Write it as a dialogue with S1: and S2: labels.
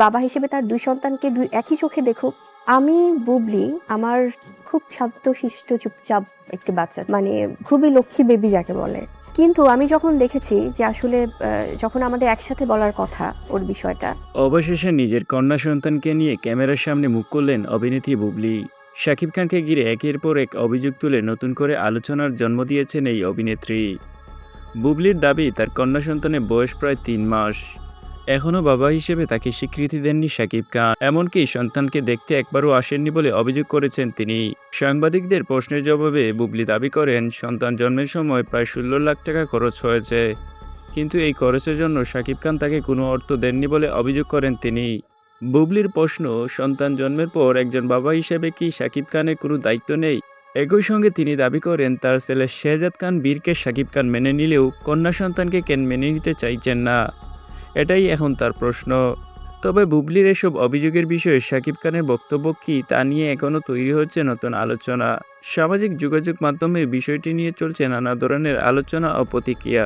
S1: বাবা হিসেবে তার ২ সন্তানকে একই চোখে দেখুক। আমি বুবলি আমার খুব শান্তশিষ্ট চুপচাপ একটি বাচ্চা, মানে খুবই লক্ষ্মী বেবি যাকে বলে। কিন্তু আমি যখন দেখেছি যে আসলে যখন আমাদের একসাথে বলার কথা ওর বিষয়টা।
S2: অবশেষে নিজের কন্যা সন্তানকে নিয়ে ক্যামেরার সামনে মুখ করলেন অভিনেত্রী বুবলি। শাকিব খানকে ঘিরে একের পর এক অভিযোগ তুলে নতুন করে আলোচনার জন্ম দিয়েছেন এই অভিনেত্রী। বুবলির দাবি তার কন্যা সন্তানের বয়স প্রায় ৩ মাস। এখনও বাবা হিসেবে তাকে স্বীকৃতি দেননি শাকিব খান, এমনকি সন্তানকে দেখতে একবারও আসেননি বলে অভিযোগ করেছেন তিনি। সাংবাদিকদের প্রশ্নের জবাবে বুবলি দাবি করেন সন্তান জন্মের সময় প্রায় ১৬ লাখ টাকা খরচ হয়েছে, কিন্তু এই খরচের জন্য শাকিব খান তাকে কোনো অর্থ দেননি বলে অভিযোগ করেন তিনি। বুবলির প্রশ্ন, সন্তান জন্মের পর একজন বাবা হিসেবে কি শাকিব খানের কোনো দায়িত্ব নেই? একই সঙ্গে তিনি দাবি করেন তার ছেলে শেহজাদ খান বীরকে শাকিব খান মেনে নিলেও কন্যা সন্তানকে কেন মেনে নিতে চাইছেন না, এটাই এখন তার প্রশ্ন। তবে বুবলির এসব অভিযোগের বিষয়ে শাকিব খানের বক্তব্য কী তা নিয়ে এখনও তৈরি হচ্ছে নতুন আলোচনা। সামাজিক যোগাযোগ মাধ্যমে বিষয়টি নিয়ে চলছে নানা ধরনের আলোচনা ও প্রতিক্রিয়া।